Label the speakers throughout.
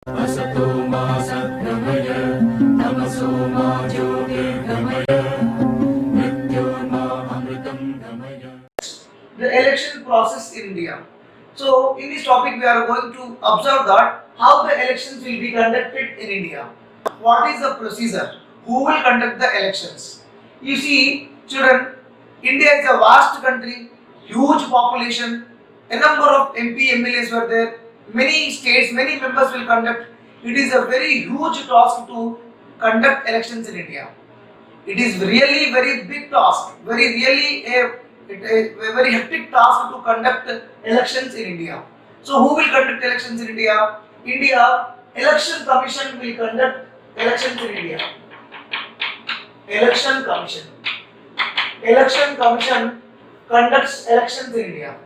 Speaker 1: असतो मा सद्गमय तमसो मा ज्योतिर्गमय मृत्योर्मा अमृतं गमय. The election process in India. So, in this topic, we are going to observe that how the elections will be conducted in India. What is the procedure? Who will conduct the elections? You see, children, India is a vast country, huge population, a number of MP, MLAs were there, many states, many members will conduct. It is a very huge task to conduct elections in India. It is really very big task, a very hectic task to conduct elections in India. So who will conduct elections in India? India Election Commission will conduct elections in India. Election Commission. Election Commission conducts elections in India.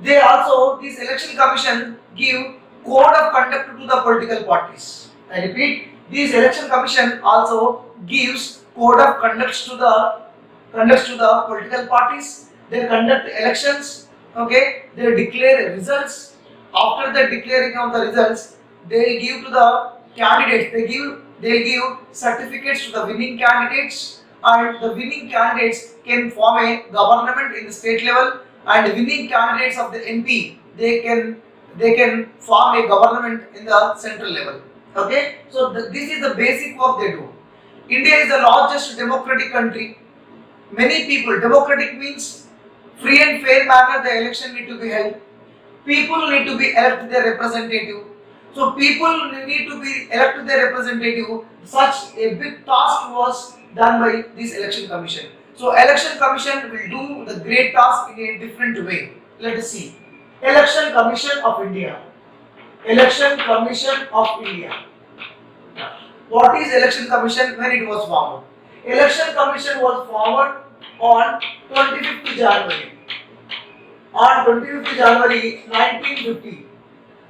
Speaker 1: They also, this Election Commission give code of conduct to the political parties. I repeat, this Election Commission also gives code of conduct to the political parties. They conduct elections. Okay, they declare results. After the declaring of the results, they give to the candidates. They give certificates to the winning candidates, and the winning candidates can form a government in the state level, and the winning candidates of the MP they can form a government in the central level. Okay, so this is the basic work they do. India is the largest democratic country. Many people, democratic means free and fair manner the election need to be held. People need to be elected their representative. So people need to be elected their representative. Such a big task was done by this election commission. So election commission will do the great task in a different way. Let us see. Election Commission of India. Election Commission of India. What is Election Commission? When it was formed? Election Commission was formed on 25th January. On 25th January 1950.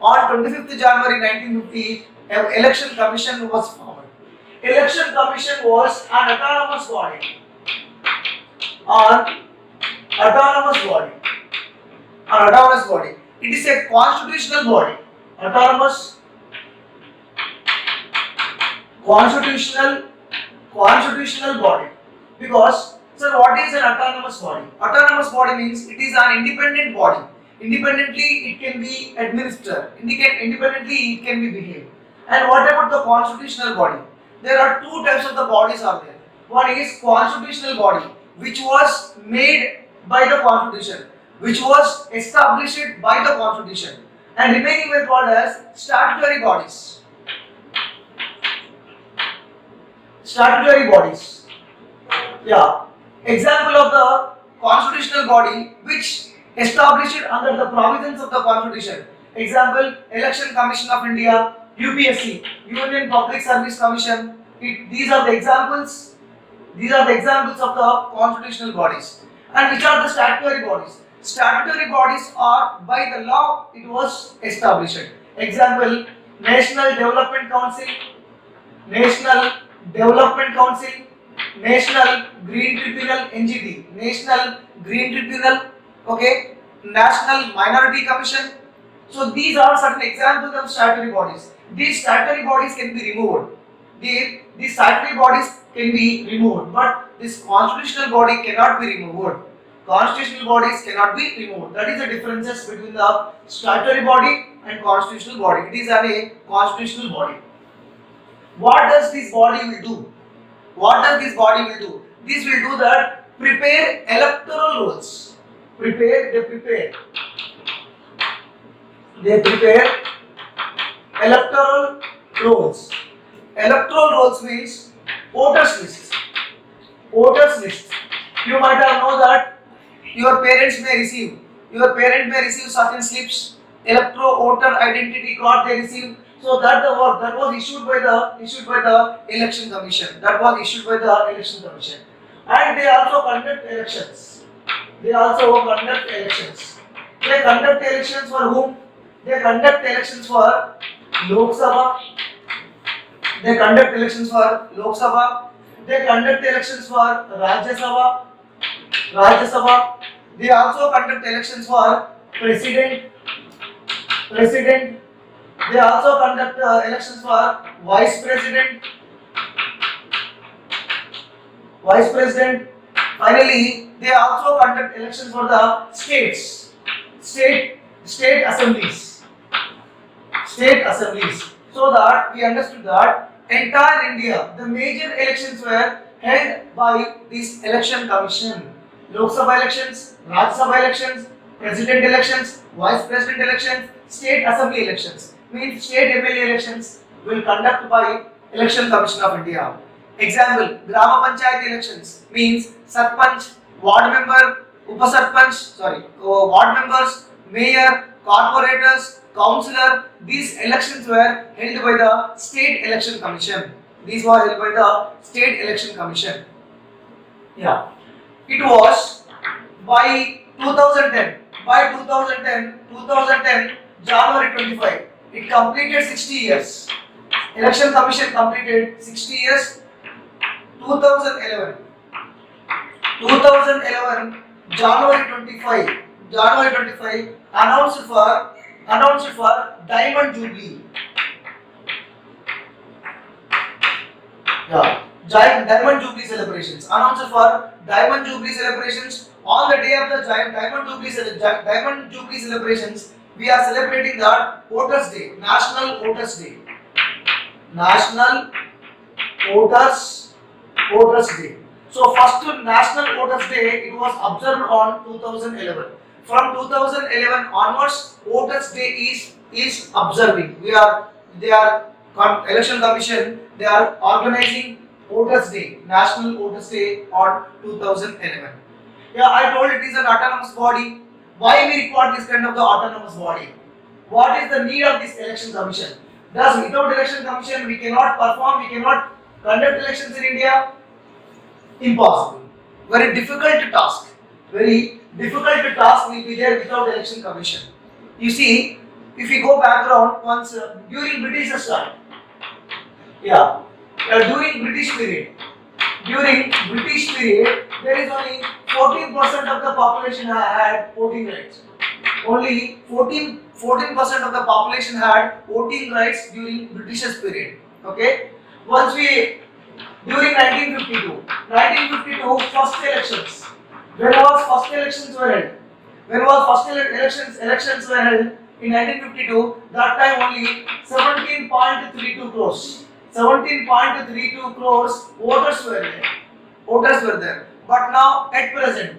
Speaker 1: On 25th January 1950, an Election Commission was formed. Election Commission was an autonomous body. Autonomous body. It is a constitutional body. Autonomous, constitutional body. Because, sir, what is an autonomous body? Autonomous body means it is an independent body. Independently it can be administered. Independently it can be behaved. And what about the constitutional body? There are two types of the bodies are there. One is constitutional body, which was made by the constitution, which was established by the constitution, and remaining were called as statutory bodies. Statutory bodies. Yeah. Example of the constitutional body which established under the provisions of the constitution. Example: Election Commission of India, UPSC, Union Public Service Commission. These are the examples. These are the examples of the constitutional bodies. And which are the statutory bodies? Statutory bodies are by the law it was established. Example: National Development Council, National Development Council, National Green Tribunal (NGT), National Green Tribunal, okay, National Minority Commission. So these are certain examples of statutory bodies. These statutory bodies can be removed. These statutory bodies can be removed, but this constitutional body cannot be removed. Constitutional bodies cannot be removed. That is the differences between the statutory body and constitutional body. It is a constitutional body. What does this body will do? What does this body will do? This will do that prepare electoral rolls. They prepare electoral rolls. Electoral rolls means voters list. Voters list. You might have know that your parent may receive certain slips, electro voter identity card they receive. So that the work that was issued by the election commission. And they also conduct elections. They conduct elections for whom? They conduct elections for Lok Sabha. They conduct elections for Lok Sabha. They conduct elections for Rajya Sabha. They also conduct elections for President, They also conduct elections for vice president, vice president. Finally, they also conduct elections for the states, state assemblies, state assemblies. So that we understood that entire India, the major elections were held by this election commission. Lok Sabha elections, Rajya Sabha elections, president elections, vice president elections, state assembly elections. Means state MLA elections will conduct by election commission of India. Example, Grama Panchayat elections means Sarpanch, ward member, ward members, mayor, corporators, councillor. These elections were held by the state election commission. These were held by the state election commission. Yeah. It was by 2010, January 25, it completed 60 years. Election Commission completed 60 years. 2011, January 25, announced for Diamond Jubilee. Yeah. Diamond Jubilee celebrations. Announced for Diamond Jubilee celebrations. On the day of the Diamond Jubilee celebrations, we are celebrating the Voters Day, National Voters Day. National Voters Day. So first National Voters Day, it was observed on 2011. From 2011 onwards, Voters Day is observing. Election Commission, they are organizing Voters Day, National Voters Day on 2011. Yeah, I told it is an autonomous body. Why we require this kind of the autonomous body? What is the need of this election commission? Thus, without election commission, we cannot conduct elections in India. Impossible. Very difficult task. Very difficult task will be there without election commission. You see, if we go background once during British time. Yeah. During British period, there is only 14% of the population had voting rights. Only 14% of the population had voting rights during British period. Okay. During 1952, first elections. When was first elections were held? Elections were held in 1952. That time only 17.32 crores. 17.32 crores voters were there. But now at present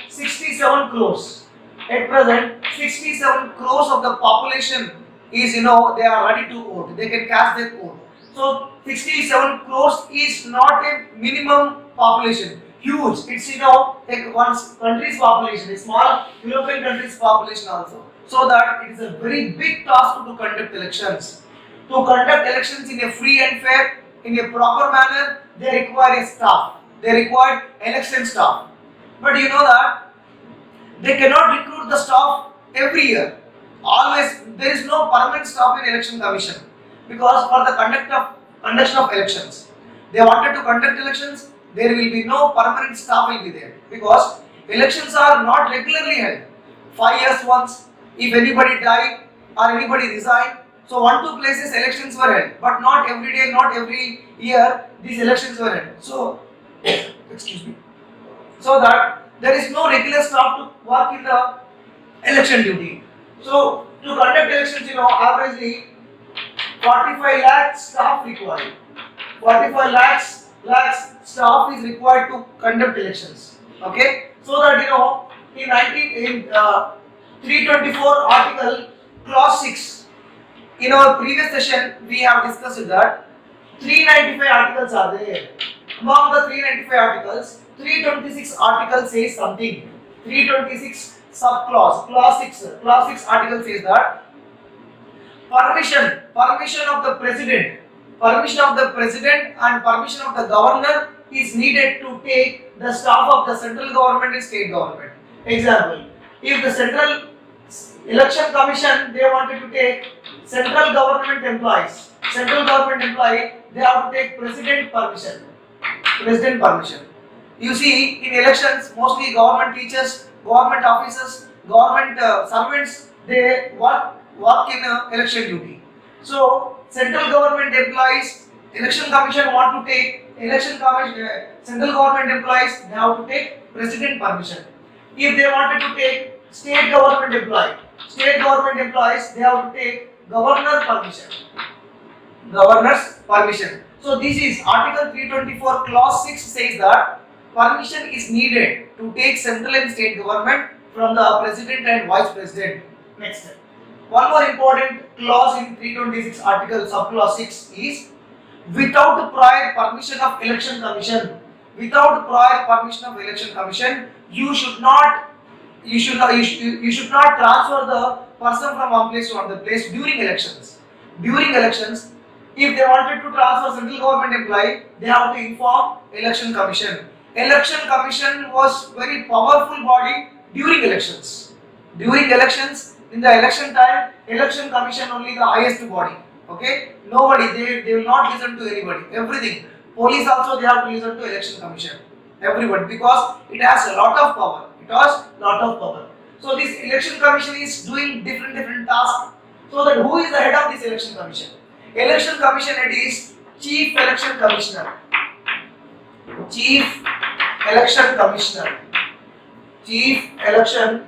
Speaker 1: 67 crores. At present 67 crores of the population is, they are ready to vote. They can cast their vote. So 67 crores is not a minimum population. Huge. It's, like one country's population, a small European country's population also. So that it is a very big task to conduct elections. To conduct elections in a free and fair, in a proper manner, they require a staff. They require election staff. But you know that they cannot recruit the staff every year. Always, there is no permanent staff in election commission, because for the conduction of elections, they wanted to conduct elections. There will be no permanent staff will be there, because elections are not regularly held. 5 years once, if anybody died or anybody resigned. So 1-2 places elections were held, but not every day, not every year these elections were held. So, excuse me. So that there is no regular staff to work in the election duty. So to conduct elections, averagely 45 lakh staff required. 45 lakhs staff is required to conduct elections. Okay. So that in 324 article clause 6. In our previous session, we have discussed that 395 articles are there. Among the 395 articles, 326 article says something. 326 subclause, clause 6 article says that permission of the president and permission of the governor is needed to take the staff of the central government and state government. Example, if the Central Election Commission, they wanted to take central government employees, they have to take president permission. You see, in elections, mostly government teachers, government officers, government servants, they work work in election duty. So central government employees, election commission want to take election commission. Central government employees, they have to take president permission. If they wanted to take state government employees, they have to take governor permission. Governor's permission. So this is Article 324 Clause 6 says that permission is needed to take central and state government from the president and vice president. Next. One more important clause in 326 Article subclause 6 is without prior permission of election commission. Without prior permission of election commission, you should not transfer the person from one place to another place during elections. During elections, if they wanted to transfer central government employee, they have to inform election commission. Election commission was very powerful body during elections. During elections, in the election time, election commission only the highest body. Okay, nobody, they will not listen to anybody. Everything. Police also they have to listen to election commission. Everybody, because it has a lot of power. It has lot of power. So this election commission is doing different tasks. So that who is the head of this election commission? Election commission head is Chief Election Commissioner. Chief Election Commissioner. Chief Election.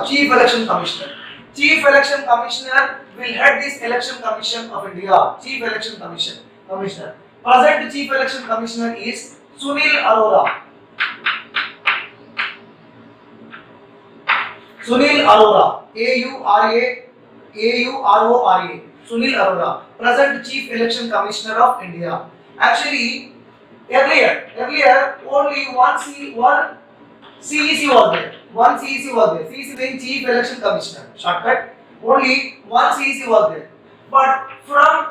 Speaker 1: Chief Election Commissioner. Chief Election Commissioner will head this Election Commission of India. Chief Election Commissioner. Present Chief Election Commissioner is Sunil Arora. Sunil Arora. A-U-R-O-R-A. Sunil Arora. Present Chief Election Commissioner of India. Actually, earlier only one CEC was there. One CEC was there. CEC being Chief Election Commissioner. Shortcut. Only one CEC was there. But from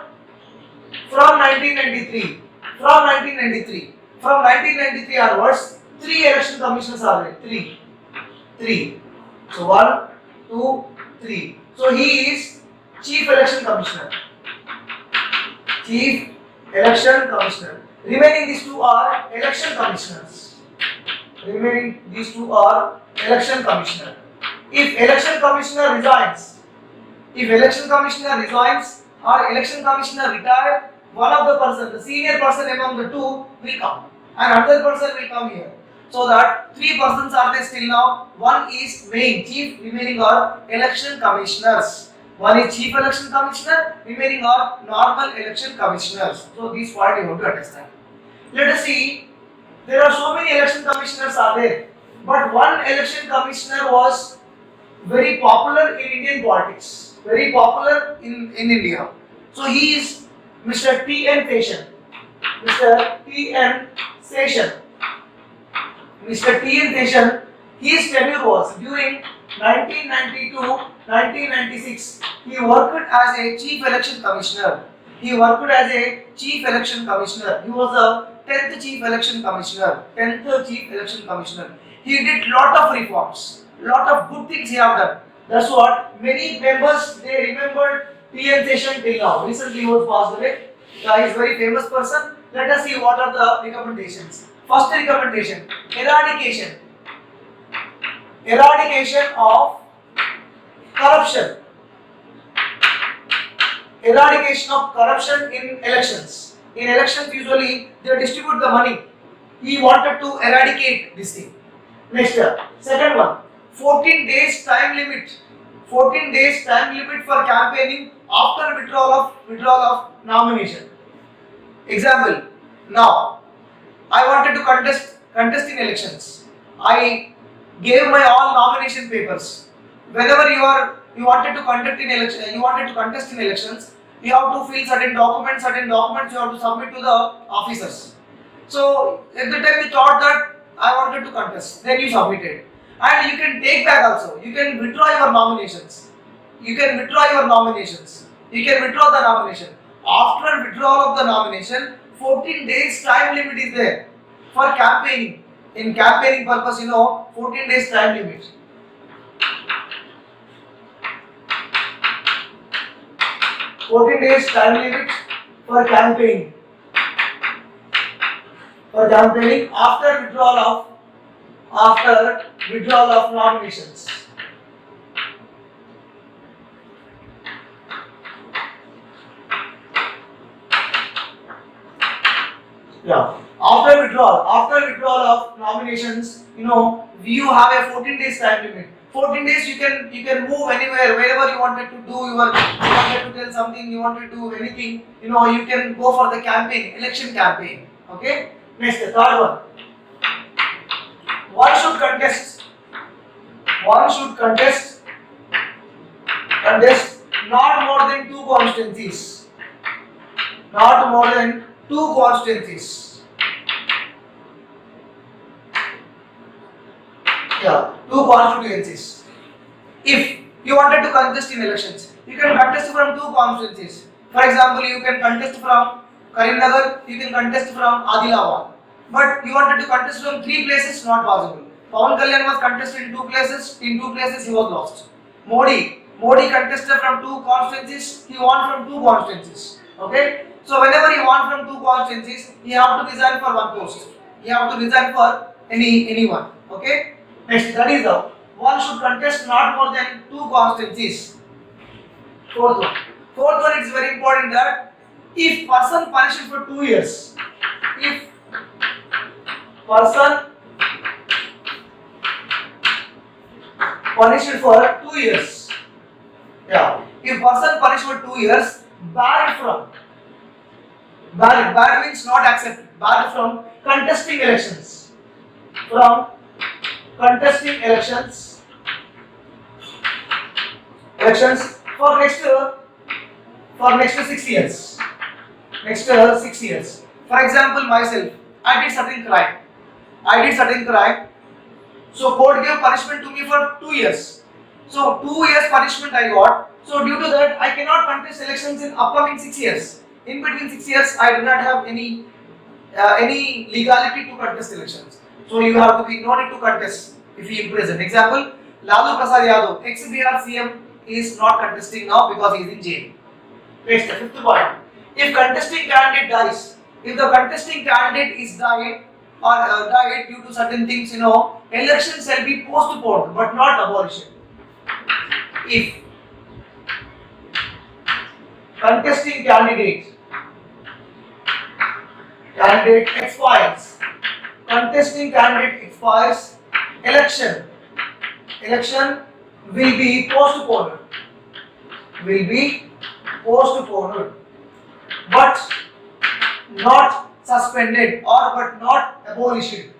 Speaker 1: 1993 onwards, 3 election commissioners are there. Three. So 1, 2, 3. So he is Chief Election Commissioner. Chief Election Commissioner. Remaining these two are election commissioners. If election commissioner resigns, or election commissioner retire, one of the person, the senior person among the two will come, and another person will come here. So that 3 persons are there still now. One is main chief, remaining are election commissioners. One is Chief Election Commissioner, remaining are normal election commissioners. So these point you have to understand. Let us see. There are so many election commissioners are there, but one election commissioner was very popular in Indian politics, very popular in India. So he is Mr. T.N. Seshan. Mr. T.N. Seshan, his tenure was during 1992-1996. He worked as a Chief Election Commissioner. He was the 10th Chief Election Commissioner. He did lot of reforms, lot of good things he have done. That's what many members they remembered T.N. Seshan till now. Recently he was passed away. He is very famous person. Let us see what are the recommendations. First recommendation: eradication of corruption. Eradication of corruption in elections. In elections, usually they distribute the money. He wanted to eradicate this thing. Next, second one: 14 days time limit. 14 days time limit for campaigning after withdrawal of nomination. Example: now I wanted to contest in elections. I gave my all nomination papers. Whenever you wanted to contest in elections, you have to fill certain documents you have to submit to the officers. So at the time you thought that I wanted to contest, then you submitted. And you can take back also. You can withdraw your nominations. You can withdraw the nomination. After withdrawal of the nomination, 14 days time limit is there for campaigning. In campaigning purpose, 14 days time limit. For campaigning. After withdrawal withdrawal of nominations. Yeah. After withdrawal of nominations, you have a 14 days time limit. 14 days you can move anywhere, wherever you wanted to do. You wanted to tell something, you wanted to do anything. You can go for the campaign, election campaign. Okay. Next, the third one. One should contest not more than two constituencies. Not more than two constituencies. Yeah, two constituencies. If you wanted to contest in elections, you can contest from two constituencies. For example, you can contest from Karimnagar, you can contest from Adilabad. But you wanted to contest from three places, not possible. Pawan Kalyan was contested in two places. In two places, he was lost. Modi contested from two constituencies. He won from two constituencies. Okay. So whenever he won from two constituencies, he have to resign for one post. He have to resign for anyone. Okay. Next, that is the one should contest not more than two constituencies. Fourth one is very important, that if person punished for 2 years, if person punished for 2 years, if person punished for 2 years, barred means not accepted, barred from contesting elections, for next 6 years. Next 6 years. For example, myself, I did certain crime. So court gave punishment to me for 2 years. So 2 years punishment I got. So due to that, I cannot contest elections in upcoming 6 years. In between 6 years, I do not have any legality to contest elections. So you have to be no need to contest if he is present. Example, Lalu Prasad Yadav, ex-Bihar CM, is not contesting now because he is in jail. Next, fifth point. If contesting candidate dies, if the contesting candidate is died due to certain things, elections shall be postponed but not abolished. If contesting candidate expires, election will be postponed, but not suspended but not abolished.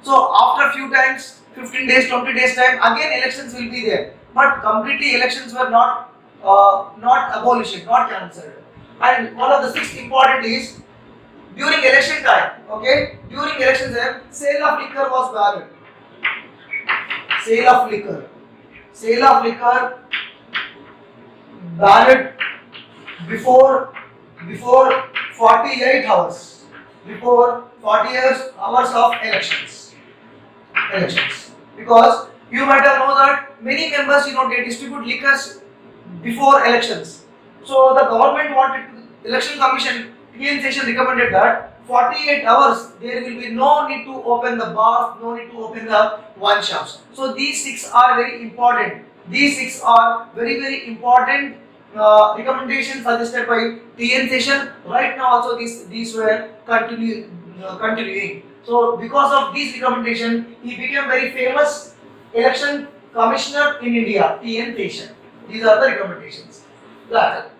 Speaker 1: So after few times, 15 days, 20 days time, again elections will be there, but completely elections were not abolished, not cancelled. And one of the sixth important is during election time. Okay, during election time, sale of liquor was banned. Sale of liquor banned before 48 hours. Before 48 hours of elections. Because you might have known that many members, they distribute liquors before elections. So the government wanted to, election commission, TN session recommended that 48 hours there will be no need to open the bars, no need to open the wine shops. So these six are very important. Very important recommendations suggested by TN session. Right now also these were continuing. So because of these recommendation, he became very famous election commissioner in India, TN session. These are the recommendations. Let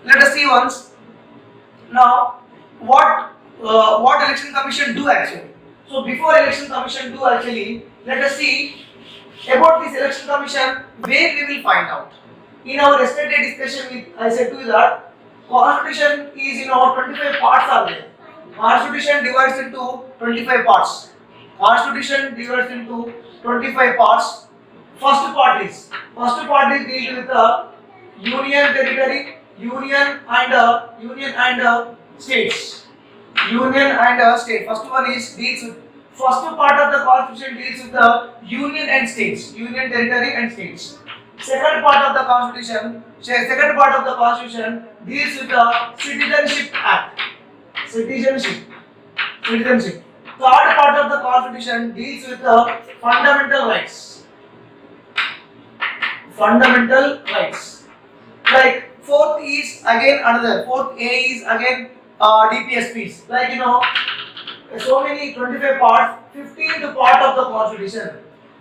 Speaker 1: us see once. Now, what election commission do actually? So before election commission do actually, let us see about this election commission, where we will find out. In our yesterday discussion, I said to you that constitution is 25 parts are there. Constitution divides into 25 parts. First part is deal with the union territory, union and states. First one is first part of the constitution deals with the union and states, union territory and states. Second part of the constitution deals with the Citizenship Act. Third Third part of the constitution deals with the fundamental rights. Fundamental rights. Like fourth is again another. Fourth A is again DPSPs. Like so many 25 parts. 15th part of the constitution.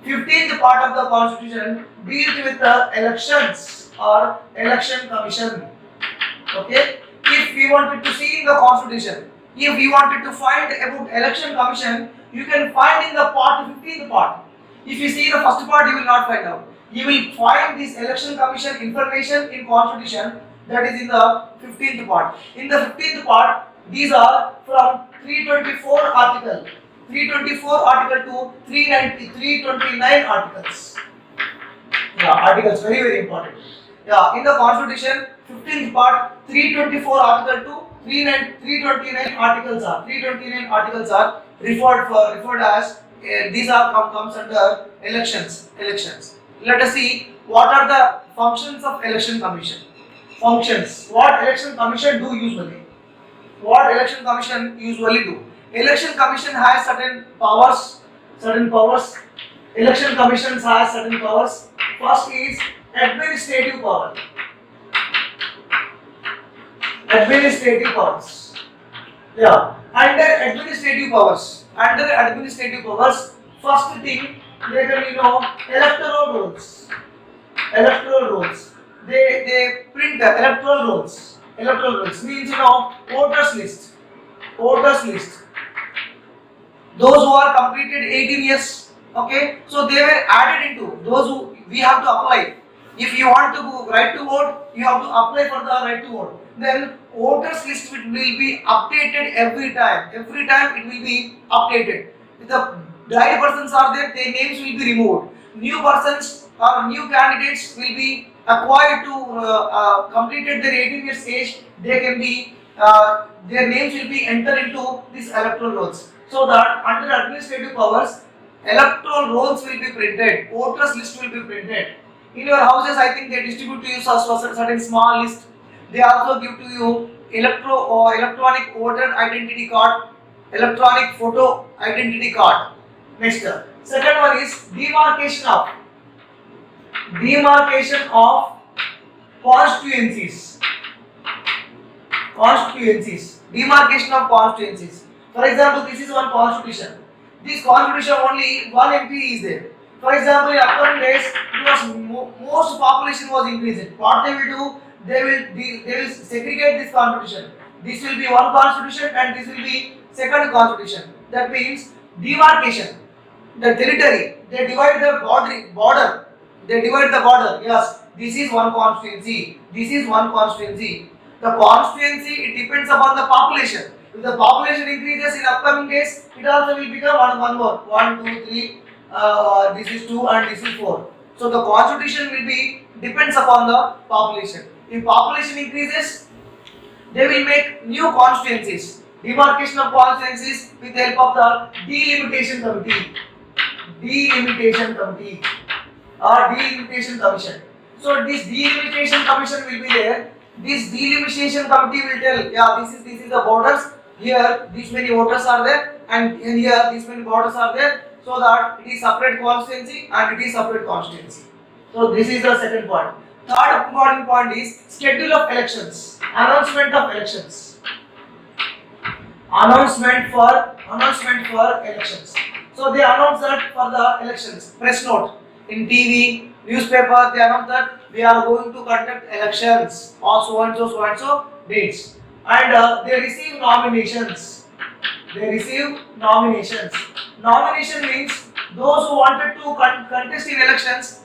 Speaker 1: 15th part of the constitution deals with the elections or election commission. Okay. If we wanted to see in the constitution, if we wanted to find about election commission, you can find in the part 15th part. If you see the first part, you will not find out. You will find this election commission information in constitution, that is in the 15th part. In the 15th part, these are from 324 article, 324 article to 329 articles. Yeah, articles very important. Yeah, in the constitution, 15th part, 324 article to 329 articles are 329 articles are referred as these are comes under elections. Let us see what are the functions of election commission. Functions. What election commission do usually? What election commission usually do? Election commission has certain powers. Election commissions has certain powers. First is administrative power. Administrative powers. Yeah. Under administrative powers, first thing they can electoral rolls. They print the electoral rolls. Electoral rolls means voters list. Those who are completed 18 years. Okay, so they were added into those who we have to apply. If you want to go right to vote, you have to apply for the right to vote. Then voters list will be updated every time. Every time it will be updated. If the died persons are there, their names will be removed. New persons or new candidates will be acquired to completed their 18 years age. They can be their names will be entered into these electoral rolls. So that under administrative powers, electoral rolls will be printed. Voters list will be printed. In your houses, I think they distribute to you certain small list. They also give to you electronic voter identity card, electronic photo identity card. Next, second one is demarcation of constituencies. Demarcation of constituencies. For example, this is one constitution. This constitution only one MP is there. For example, in upcoming days, most population was increasing. What they will do? They will segregate this constitution. This will be one constitution and this will be second constitution. That means demarcation. The territory, they divide the border. Yes, this is one constituency. The constituency, it depends upon the population. If the population increases in upcoming days, it also will become one more. 1, 2, 3. This is 2 and this is 4. So the constitution will be depends upon the population. If population increases, they will make new constituencies. Demarcation of constituencies with the help of the delimitation committee. Delimitation commission. So this delimitation commission will be there. This delimitation committee will tell, yeah, this is the borders. Here these many voters are there, and here these many borders are there. So that it is separate constituency and it is separate constituency. So this is the second point. Third important point is schedule of elections. Announcement of elections. Announcement for elections. So they announce that for the elections. Press note in TV, newspaper. They announce that we are going to conduct elections on so and so dates, and they receive nominations. Nomination means those who wanted to contest in elections,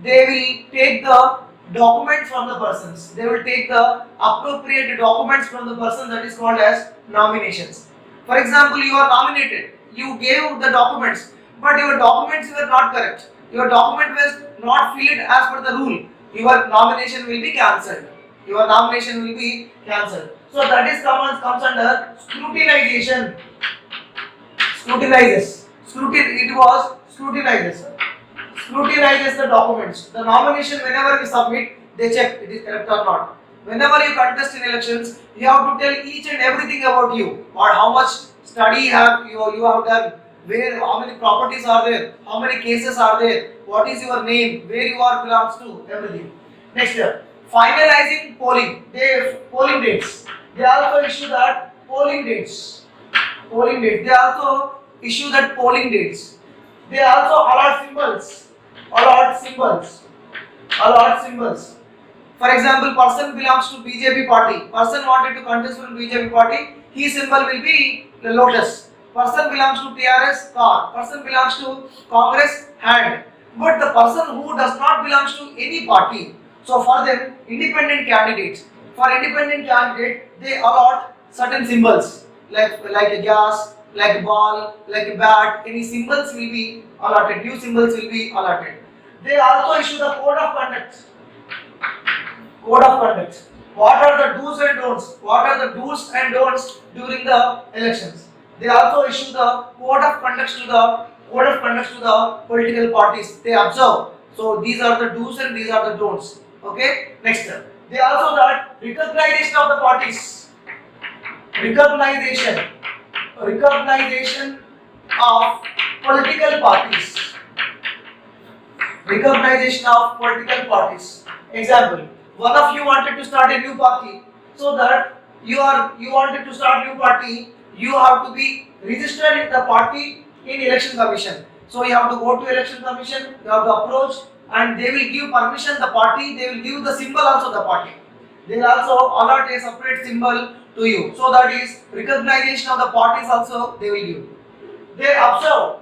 Speaker 1: they will take the documents from the persons. They will take the appropriate documents from the person, that is called as nominations. For example, you are nominated, you gave the documents, but your documents were not correct. Your document was not filled as per the rule. Your nomination will be cancelled. So that is comes under scrutinization. Scrutinizes the documents. The nomination, whenever we submit, they check it is correct or not. Whenever you contest in elections, you have to tell each and everything about you, or how much study you have done, where how many properties are there, how many cases are there, what is your name, where you are belongs to, everything. Next, finalizing polling dates. They also issue that polling dates. Polling dates. They also issue that polling dates. They also allot symbols. Allot symbols. Allot symbols. For example, person belongs to BJP party. Person wanted to contest from BJP party. His symbol will be the lotus. Person belongs to TRS, car. Person belongs to Congress, hand. But the person who does not belongs to any party. So for them, independent candidates. For independent candidate, they allot certain symbols like a gas, like a ball, like a bat. Any symbols will be allotted. New symbols will be allotted. They also issue the code of conduct. Code of conduct. What are the do's and don'ts? What are the do's and don'ts during the elections? They also issue the code of conduct to the political parties. They observe. So these are the do's and these are the don'ts. Okay. Next. They also that recognition of the parties. Recognition of political parties. Recognition of political parties. Example. One of you wanted to start a new party, so that you wanted to start new party, you have to be registered in the party in election commission. So you have to go to election commission, you have to approach, and they will give permission the party, they will give the symbol also the party. They will also allot a separate symbol to you. So that is recognition of the parties also they will give. They observe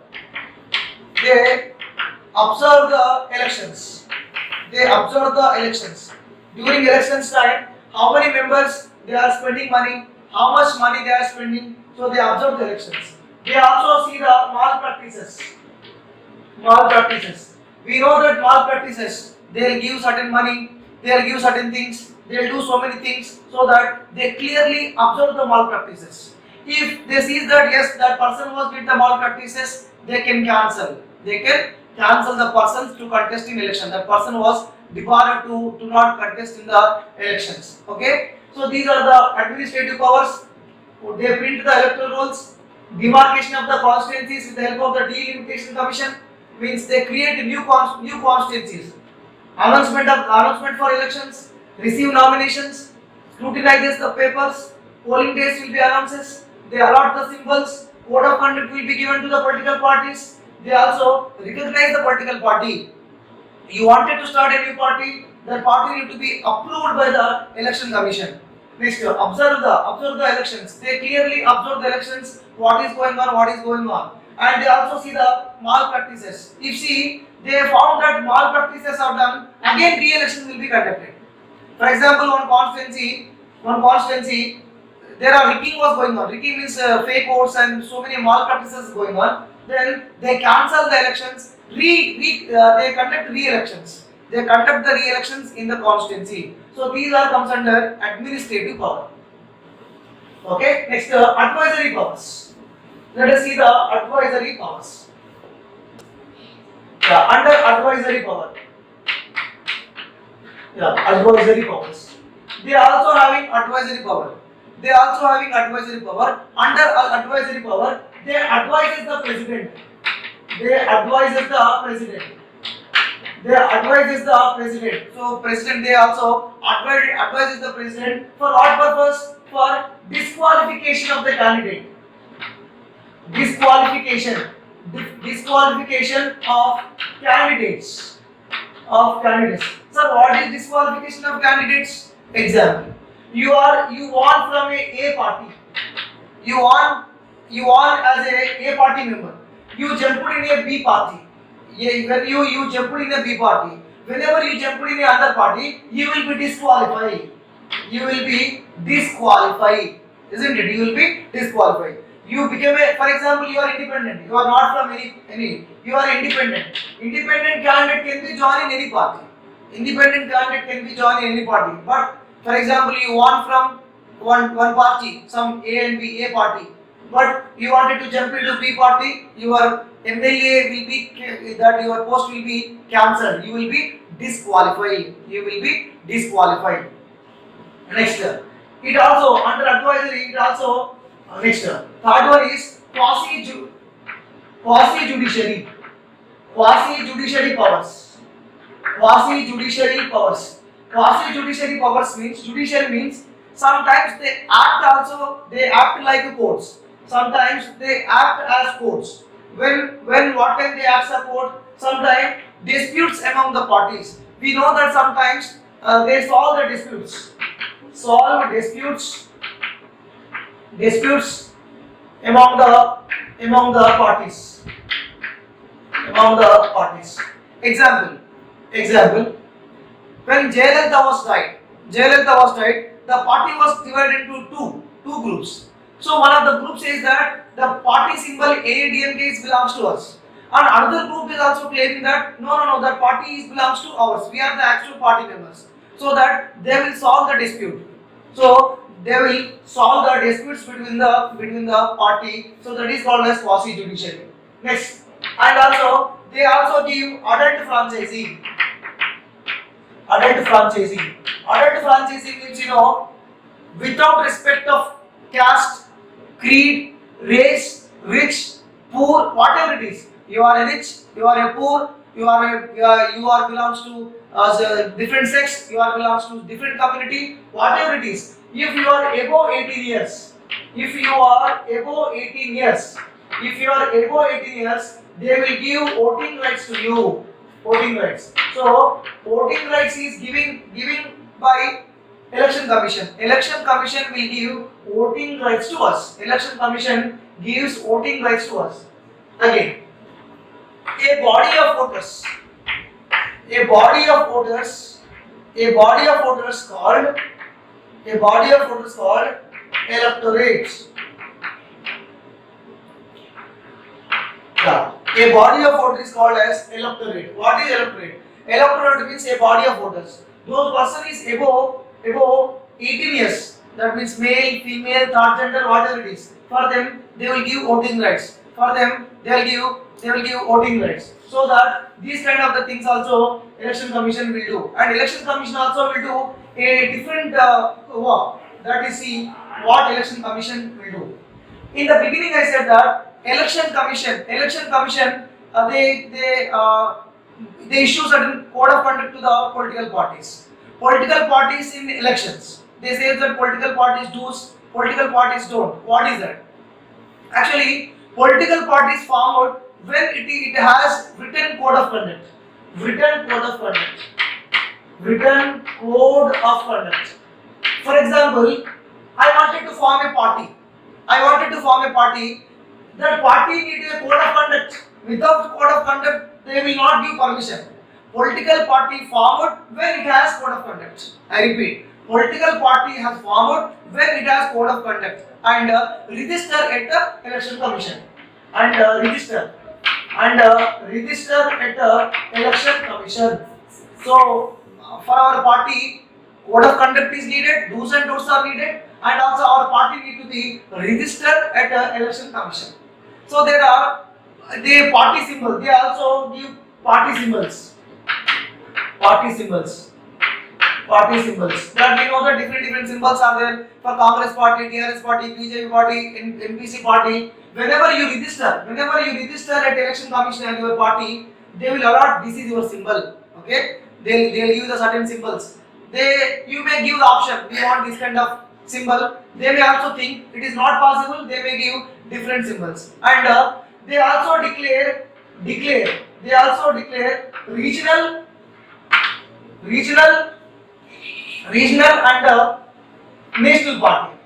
Speaker 1: the elections. They observe the elections. During elections time, how many members they are spending money, how much money they are spending, so they observe the elections. They also see the malpractices. Malpractices. We know that malpractices, they will give certain money, they will give certain things, they will do so many things, so that they clearly observe the malpractices. If they see that yes, that person was with the malpractices, they can cancel. They can cancel the persons to contest in election. That person was debarred to not contest in the elections. Okay. So these are the administrative powers. They print the electoral rolls. Demarcation of the constituencies with the help of the delimitation commission, means they create new constituencies. Announcement for elections. Receive nominations. Scrutinizes the papers. Polling days will be announced. They allot the symbols. Code of conduct will be given to the political parties. They also recognize the political party. You wanted to start a new party, that party need to be approved by the election commission. Next, observe the elections. They clearly observe the elections, what is going on, and they also see the malpractices. If they found that malpractices are done, again re-election will be conducted. For example, one constituency, there are rigging was going on. Rigging means fake votes and so many malpractices going on. Then they cancel the elections. They conduct re-elections. They conduct the re-elections in the constituency. So these are comes under administrative power. Okay. Next, advisory powers. Let us see the advisory powers. Under advisory power. Advisory powers. They are also having advisory power. Under advisory power, they advises the president. So president, they also advises the president for what purpose? For disqualification of the candidate. Disqualification of candidates. So what is disqualification of candidates? Example. You won from a party. You won as a party member. You jumped in a B party. When you jumped in a B party, whenever you jumped in another party, you will be disqualified. Isn't it? You will be disqualified. You became for example, you are independent. You are not from any. You are independent. Independent candidate can be joined in any party. But for example, you won from one party, some A and B, A party. But you wanted to jump into B party, your MLA will be, that your post will be cancelled. You will be disqualified. Next, it also under advisory, it also Next, third one is quasi-judiciary. Quasi-judiciary powers. Quasi-judiciary powers. Quasi-judiciary powers means, judiciary means sometimes they act like courts. Sometimes they act as courts. When what time they act as court? Sometimes disputes among the parties. We know that sometimes they solve the disputes. Solve disputes among the parties. Among the parties. Example. When Jayalalitha was died, the party was divided into two groups. So one of the groups says that the party symbol ADMK belongs to us, and another group is also claiming that no, that party belongs to ours. We are the actual party members. So that they will solve the dispute. So they will solve the disputes between the party. So that is called as quasi-judiciary. Next, and also they also give adult franchising. Adult franchising means, without respect of caste, creed, race, rich, poor, whatever it is. You are rich, you are a poor, you are belongs to a different sex, you are belongs to different community, whatever it is. If you are above 18 years, they will give voting rights to you. Voting rights. So voting rights is given by Election Commission. Election Commission will give voting rights to us. Election Commission gives voting rights to us. Again, a body of voters called electorate. Yeah. A body of voters is called as electorate. What is electorate? Electorate means a body of voters. Those person is above 18 years. That means male, female, third gender, whatever it is. For them, they will give voting rights. For them, they will give voting rights. So that these kind of the things also Election Commission will do. And Election Commission also will do a different work. That is see what Election Commission will do. In the beginning, I said that Election Commission, they issue certain code of conduct to the political parties. Political parties in elections, they say that political parties do, political parties don't. What is that? Actually, political parties formed when it has written code of conduct. Written code of conduct. For example, I wanted to form a party. That party needs a code of conduct. Without code of conduct, they will not give permission. Political party formed when it has code of conduct. I repeat, political party has formed when it has code of conduct and register at the Election Commission register at the Election Commission. So for our party, code of conduct is needed, do's and don'ts are needed, and also our party need to be registered at the Election Commission. So there are the party symbols. They also give party symbols. That we know that different symbols are there for Congress party, TRS party, BJP party, NPC party. Whenever you register at Election Commission and your party, they will allot this is your symbol. Okay, they'll give the certain symbols. You may give the option. We want this kind of symbol. They may also think it is not possible. They may give different symbols, and they also declare regional and national party.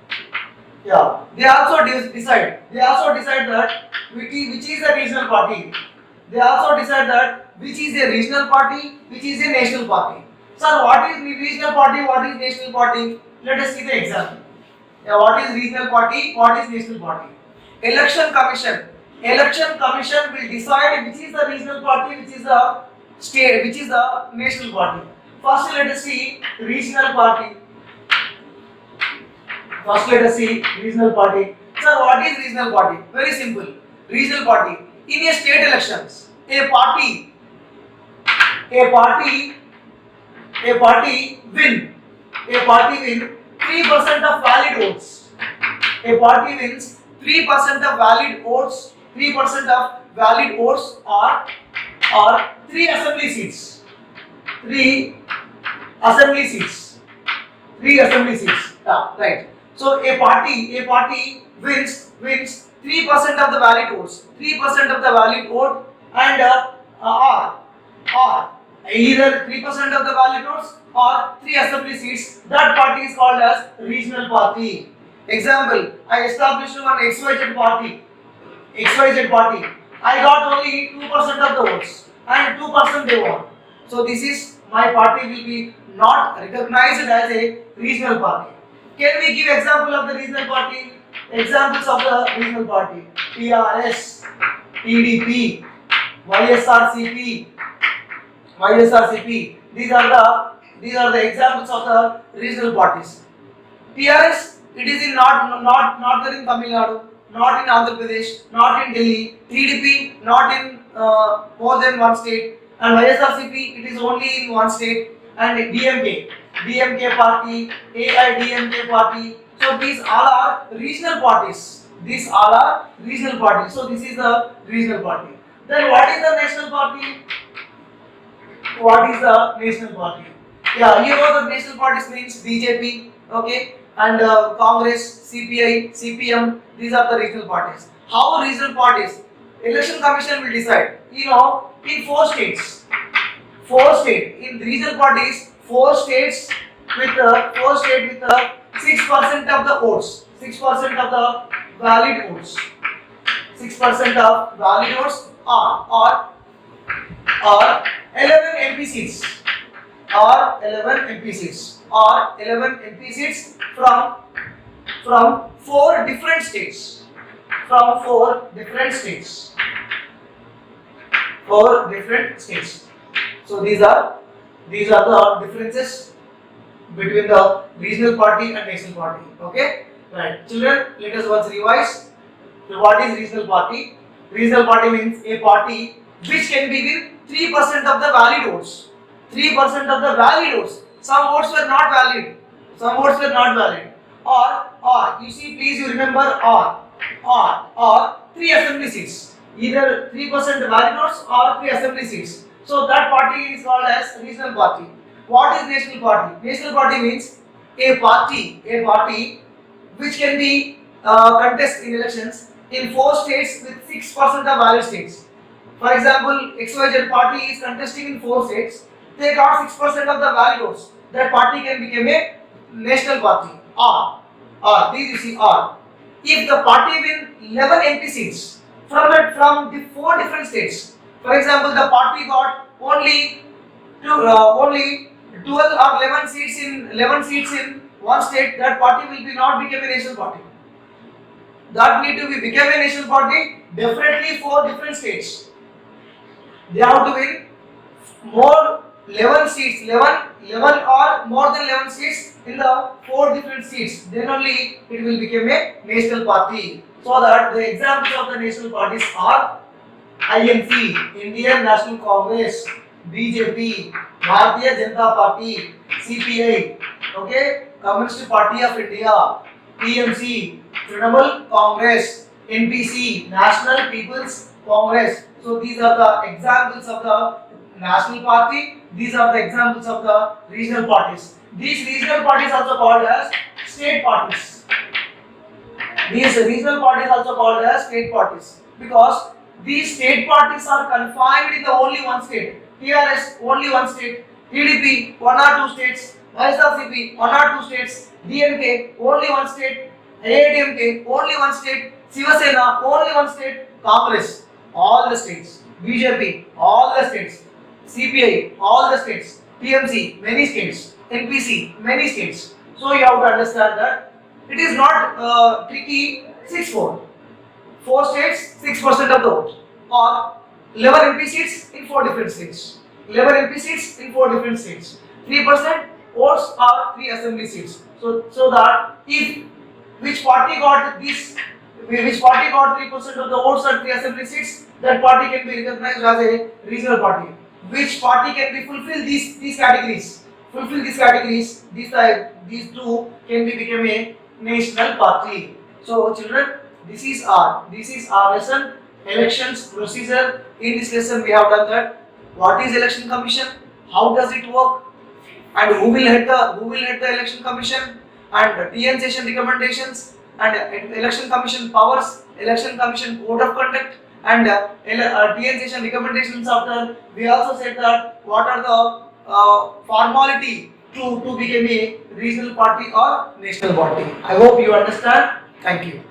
Speaker 1: Yeah, they also decide that which is a regional party. They also decide that which is a regional party, which is a national party. Sir, what is regional party? What is national party? Let us see the example. Yeah, what is regional party? What is national party? Election Commission will decide which is the regional party, which is the state, which is the national party. First, let us see regional party. Sir, what is regional party? Very simple. Regional party. In a state elections, a party win 3% of valid votes. A party wins 3% of valid votes, 3% of valid votes or 3 assembly seats. 3 assembly seats. 3 assembly seats. Yeah, right. So a party wins 3% of the valid votes, 3% of the valid vote and or either 3% of the valid votes or 3 assembly seats. That party is called as regional party. Example, I established one XYZ party. XYZ party. I got only 2% of the votes and 2% they won. So this is my party will be not recognized as a regional party. Can we give example of the regional party? Examples of the regional party: TRS, TDP, YSRCP, YSRCP. These are the examples of the regional parties. TRS, it is in not in Tamil Nadu, not in Andhra Pradesh, not in Delhi. TDP, not in more than one state, and YSRCP, it is only in one state. And DMK party, AIDMK party. So these all are regional parties. These all are regional parties. So this is the regional party. Then what is the national party? What is the national party? Yeah, you know the national parties means BJP, okay, and Congress, CPI, CPM. These are the regional parties. How regional parties? Election Commission will decide. You know, in 4 states. 4 states in regional parties, 4 states with 6% of the votes, 6% of the valid votes, 6% of valid votes or 11 MP seats, or 11 MP seats, or 11 MP seats from 4 different states, from 4 different states, 4 different states. So these are the differences between the regional party and national party. Okay, right, children. Let us once revise. So what is regional party? Regional party means a party which can be with 3% of the valid votes. 3% of the valid votes. Some votes were not valid. Some votes were not valid. Or you see, please you remember or 3 assembly seats. Either 3% valid votes or 3 assembly seats. So that party is called as regional party. What is national party? National party means a party which can be contest in elections in 4 states with 6% of valid states. For example, XYZ party is contesting in 4 states. They got 6% of the valid votes. That party can become a national party. These you see R. If the party win 11 MP seats from the 4 different states. For example, the party got only 12 or 11 seats in one state. That party will be not become a national party. That need to be become a national party. Definitely 4 different states. They have to win more 11 seats, 11 or more than 11 seats in the 4 different seats. Then only it will become a national party. So that the examples of the national parties are INC, Indian National Congress, BJP, Bharatiya Janata Party, CPI, okay, Communist Party of India, TMC, Trinamool Congress, NPC, National People's Congress. So these are the examples of the national party. These are the examples of the regional parties. These regional parties also called as state parties. These regional parties also called as state parties because these state parties are confined in the only one state. TRS only one state, TDP 1 or 2 states, YSRCP 1 or 2 states, DMK only one state, AIDMK only one state, Shiva Sena only one state, Congress all the states, BJP all the states, CPI all the states, TMC many states, NPC many states. So you have to understand that it is not tricky. 6-4. 4 states, 6% of the vote, or 11 MP seats in 4 different states. 11 MP seats in 4 different states. 3% votes are 3 assembly seats. So that if which party got 3% of the votes at 3 assembly seats, that party can be recognized as a regional party. Which party can be fulfill these categories? Fulfill these categories. These 2 can be become a national party. So children, this is our lesson, elections procedure. In this lesson we have done that. What is election commission? How does it work? And who will head the election commission? And TN session recommendations and election commission powers, election commission code of conduct, and TN session recommendations. After we also said that what are the formality to become a regional party or national party. I hope you understand. Thank you.